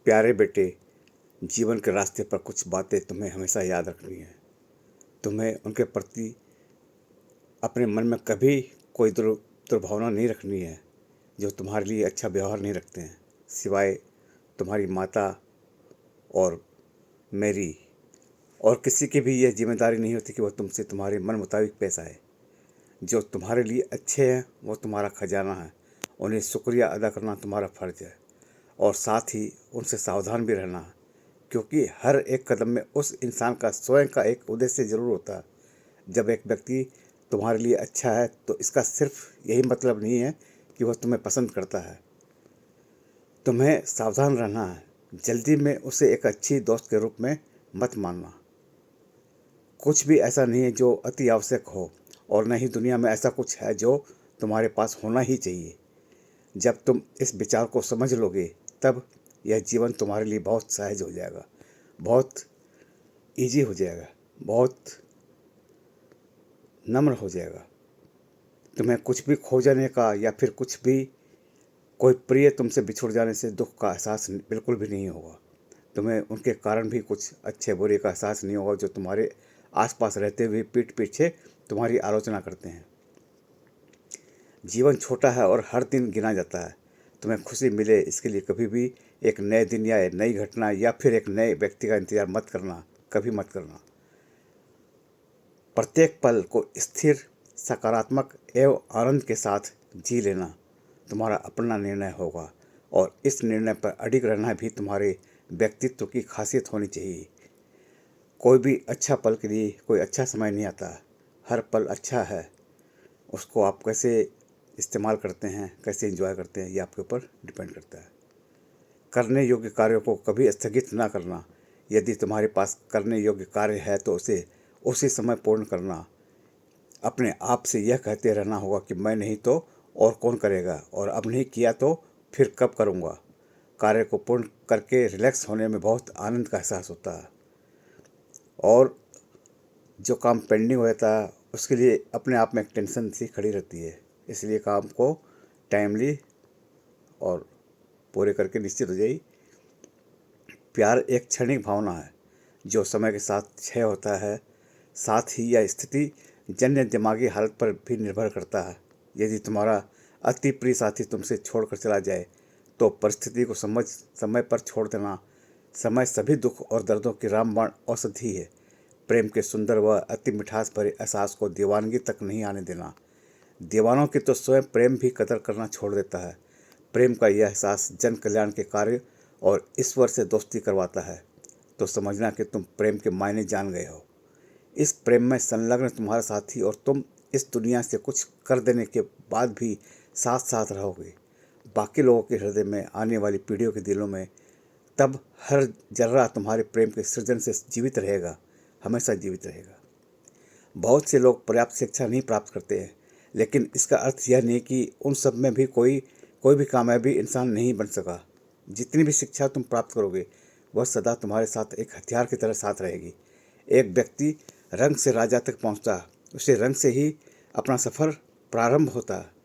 प्यारे बेटे, जीवन के रास्ते पर कुछ बातें तुम्हें हमेशा याद रखनी है। तुम्हें उनके प्रति अपने मन में कभी कोई दुर्भावना नहीं रखनी है जो तुम्हारे लिए अच्छा व्यवहार नहीं रखते हैं, सिवाय तुम्हारी माता और मेरी। और किसी की भी यह जिम्मेदारी नहीं होती कि वह तुमसे तुम्हारे मन मुताबिक पेश आए। जो तुम्हारे लिए अच्छे हैं वो तुम्हारा खजाना है। उन्हें शुक्रिया अदा करना तुम्हारा फर्ज है और साथ ही उनसे सावधान भी रहना है, क्योंकि हर एक कदम में उस इंसान का स्वयं का एक उद्देश्य ज़रूर होता है। जब एक व्यक्ति तुम्हारे लिए अच्छा है तो इसका सिर्फ यही मतलब नहीं है कि वह तुम्हें पसंद करता है। तुम्हें सावधान रहना है, जल्दी में उसे एक अच्छी दोस्त के रूप में मत मानना। कुछ भी ऐसा नहीं है जो अति आवश्यक हो, और न ही दुनिया में ऐसा कुछ है जो तुम्हारे पास होना ही चाहिए। जब तुम इस विचार को समझ लोगे तब यह जीवन तुम्हारे लिए बहुत सहज हो जाएगा, बहुत इजी हो जाएगा, बहुत नम्र हो जाएगा। तुम्हें कुछ भी खो जाने का या फिर कुछ भी कोई प्रिय तुमसे बिछुड़ जाने से दुख का एहसास बिल्कुल भी नहीं होगा। तुम्हें उनके कारण भी कुछ अच्छे बुरे का एहसास नहीं होगा जो तुम्हारे आसपास रहते हुए पीठ पीछे तुम्हारी आलोचना करते हैं। जीवन छोटा है और हर दिन गिना जाता है। तुम्हें खुशी मिले इसके लिए कभी भी एक नए दिन या नई घटना या फिर एक नए व्यक्ति का इंतजार मत करना, कभी मत करना। प्रत्येक पल को स्थिर, सकारात्मक एवं आनंद के साथ जी लेना तुम्हारा अपना निर्णय होगा, और इस निर्णय पर अडिग रहना भी तुम्हारे व्यक्तित्व की खासियत होनी चाहिए। कोई भी अच्छा पल के लिए कोई अच्छा समय नहीं आता। हर पल अच्छा है, उसको आप कैसे इस्तेमाल करते हैं, कैसे एंजॉय करते हैं, ये आपके ऊपर डिपेंड करता है। करने योग्य कार्यों को कभी स्थगित ना करना। यदि तुम्हारे पास करने योग्य कार्य है तो उसे उसी समय पूर्ण करना। अपने आप से यह कहते रहना होगा कि मैं नहीं तो और कौन करेगा, और अब नहीं किया तो फिर कब करूँगा। कार्य को पूर्ण करके रिलैक्स होने में बहुत आनंद का एहसास होता है, और जो काम पेंडिंग हो जाता है उसके लिए अपने आप में एक टेंशन सी खड़ी रहती है। इसलिए काम को टाइमली और पूरे करके निश्चित हो जाइए। प्यार एक क्षणिक भावना है जो समय के साथ क्षय होता है। साथ ही यह स्थिति जन्य दिमागी हालत पर भी निर्भर करता है। यदि तुम्हारा अति प्रिय साथी तुमसे छोड़कर चला जाए तो परिस्थिति को समझ समय पर छोड़ देना। समय सभी दुख और दर्दों की रामबाण औषधि है। प्रेम के सुंदर व अति मिठास भरे एहसास को दीवानगी तक नहीं आने देना। दीवानों की तो स्वयं प्रेम भी कदर करना छोड़ देता है। प्रेम का यह एहसास जन कल्याण के कार्य और ईश्वर से दोस्ती करवाता है, तो समझना कि तुम प्रेम के मायने जान गए हो। इस प्रेम में संलग्न तुम्हारा साथी और तुम इस दुनिया से कुछ कर देने के बाद भी साथ साथ रहोगे। बाकी लोगों के हृदय में, आने वाली पीढ़ियों के दिलों में तब हर जर्रा तुम्हारे प्रेम के सृजन से जीवित रहेगा, हमेशा जीवित रहेगा। बहुत से लोग पर्याप्त शिक्षा नहीं प्राप्त करते हैं, लेकिन इसका अर्थ यह नहीं कि उन सब में भी कोई भी कामयाबी इंसान नहीं बन सका। जितनी भी शिक्षा तुम प्राप्त करोगे वह सदा तुम्हारे साथ एक हथियार की तरह साथ रहेगी। एक व्यक्ति रंग से राजा तक पहुंचता है, उसे रंग से ही अपना सफ़र प्रारंभ होता है।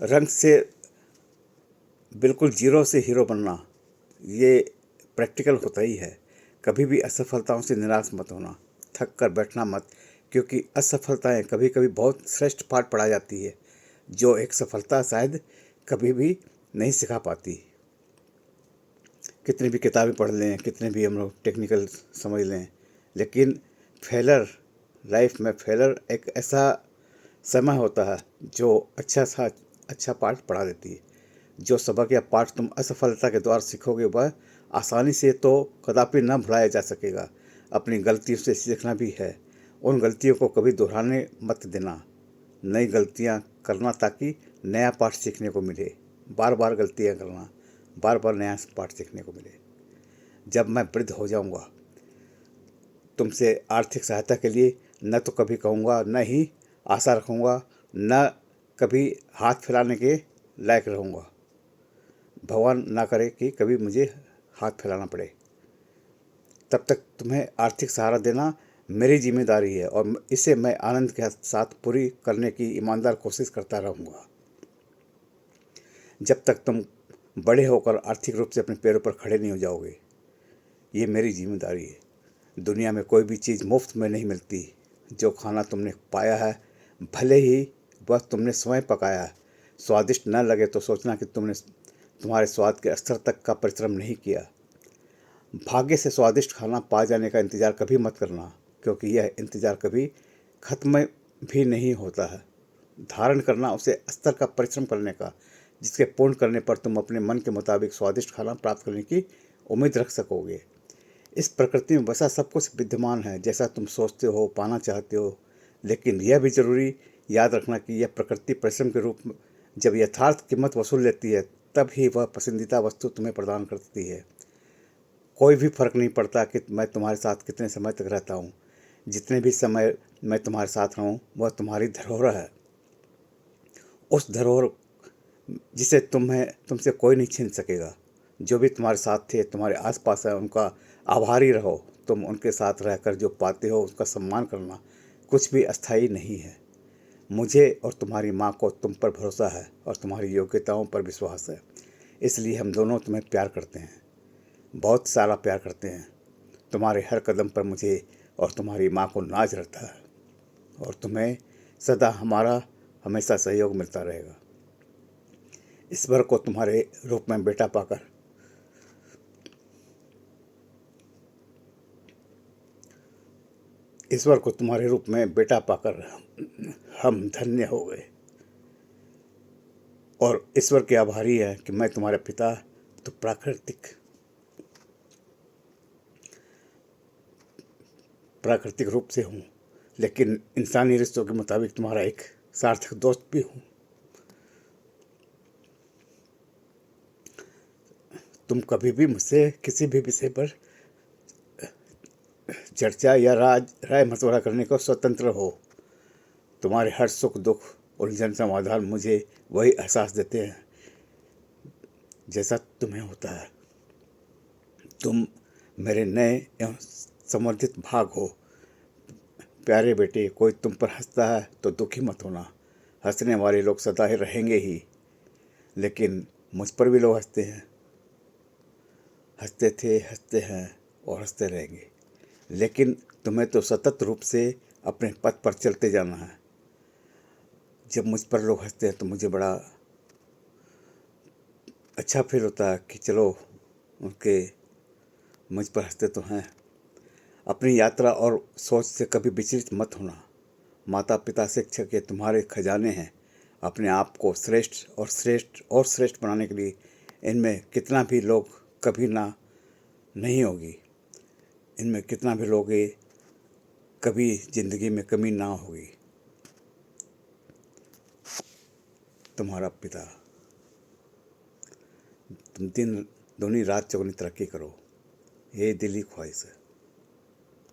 रंग से बिल्कुल जीरो से हीरो बनना, ये प्रैक्टिकल होता ही है। कभी भी असफलताओं से निराश मत होना, थक कर बैठना मत, क्योंकि असफलताएं कभी कभी बहुत श्रेष्ठ पाठ पढ़ा जाती है जो एक सफलता शायद कभी भी नहीं सिखा पाती। कितनी भी किताबें पढ़ लें, कितने भी हम लोग टेक्निकल समझ लें, लेकिन फेलर, लाइफ में फेलर एक ऐसा समय होता है जो अच्छा पाठ पढ़ा देती है। जो सबक या पाठ तुम असफलता के द्वारा सीखोगे वह आसानी से तो कदापि न भुलाया जा सकेगा। अपनी गलतियों से सीखना भी है। उन गलतियों को कभी दोहराने मत देना। नई गलतियां करना ताकि नया पाठ सीखने को मिले। बार बार गलतियां करना, बार बार नया पाठ सीखने को मिले। जब मैं वृद्ध हो जाऊंगा तुमसे आर्थिक सहायता के लिए न तो कभी कहूँगा, न ही आशा रखूँगा, न कभी हाथ फैलाने के लायक रहूँगा। भगवान ना करे कि कभी मुझे हाथ फैलाना पड़े। तब तक तुम्हें आर्थिक सहारा देना मेरी जिम्मेदारी है, और इसे मैं आनंद के साथ पूरी करने की ईमानदार कोशिश करता रहूँगा। जब तक तुम बड़े होकर आर्थिक रूप से अपने पैरों पर खड़े नहीं हो जाओगे। ये मेरी जिम्मेदारी है। दुनिया में कोई भी चीज़ मुफ्त में नहीं मिलती। जो खाना तुमने पाया है, भले ही वह तुमने स्वयं पकाया है, स्वादिष्ट न लगे तो सोचना कि तुम्हारे स्वाद के स्तर तक का परिश्रम नहीं किया। भाग्य से स्वादिष्ट खाना पा जाने का इंतज़ार कभी मत करना, क्योंकि यह इंतज़ार कभी ख़त्म भी नहीं होता है। धारण करना उसे स्तर का परिश्रम करने का, जिसके पूर्ण करने पर तुम अपने मन के मुताबिक स्वादिष्ट खाना प्राप्त करने की उम्मीद रख सकोगे। इस प्रकृति में वैसा सब कुछ विद्यमान है जैसा तुम सोचते हो, पाना चाहते हो, लेकिन यह भी जरूरी याद रखना कि यह प्रकृति परिश्रम के रूप में जब यथार्थ कीमत वसूल लेती है, तब ही वह पसंदीदा वस्तु तुम्हें प्रदान करती है। कोई भी फर्क नहीं पड़ता कि मैं तुम्हारे साथ कितने समय तक रहता हूँ। जितने भी समय मैं तुम्हारे साथ रहूँ, वह तुम्हारी धरोहर है। उस धरोहर जिसे तुमसे कोई नहीं छीन सकेगा। जो भी तुम्हारे साथ थे, तुम्हारे आसपास है, उनका आभारी रहो। तुम उनके साथ रहकर जो पाते हो उसका सम्मान करना। कुछ भी अस्थायी नहीं है। मुझे और तुम्हारी माँ को तुम पर भरोसा है और तुम्हारी योग्यताओं पर विश्वास है। इसलिए हम दोनों तुम्हें प्यार करते हैं, बहुत सारा प्यार करते हैं। तुम्हारे हर कदम पर मुझे और तुम्हारी माँ को नाज रहता है, और तुम्हें सदा हमारा हमेशा सहयोग मिलता रहेगा। ईश्वर को तुम्हारे रूप में बेटा पाकर ईश्वर को तुम्हारे रूप में बेटा पाकर हम धन्य हो गए, और ईश्वर के आभारी है कि मैं तुम्हारा पिता तो प्राकृतिक रूप से हूँ, लेकिन इंसानी रिश्तों के मुताबिक तुम्हारा एक सार्थक दोस्त भी हूँ। तुम कभी भी मुझसे किसी भी विषय पर चर्चा या राय मशवरा करने को स्वतंत्र हो। तुम्हारे हर सुख दुख उलझन समाधान मुझे वही एहसास देते हैं जैसा तुम्हें होता है। तुम मेरे नए एवं समर्थित भाग हो। प्यारे बेटे, कोई तुम पर हंसता है तो दुखी मत होना। हंसने वाले लोग सदा ही रहेंगे ही, लेकिन मुझ पर भी लोग हंसते हैं, हंसते थे, हंसते हैं और हंसते रहेंगे। लेकिन तुम्हें तो सतत रूप से अपने पथ पर चलते जाना है। जब मुझ पर लोग हंसते हैं तो मुझे बड़ा अच्छा फील होता है कि चलो उनके मुझ पर हंसते तो हैं। अपनी यात्रा और सोच से कभी विचलित मत होना। माता पिता शिक्षक ये तुम्हारे खजाने हैं। अपने आप को श्रेष्ठ बनाने के लिए इनमें कितना भी लोग कभी ना नहीं होगी। इनमें कितना भी लोगे, कभी ज़िंदगी में कमी ना होगी। तुम्हारा पिता। तुम दिन दूनी रात चौगुनी तरक्की करो, ये दिली ख्वाहिश है।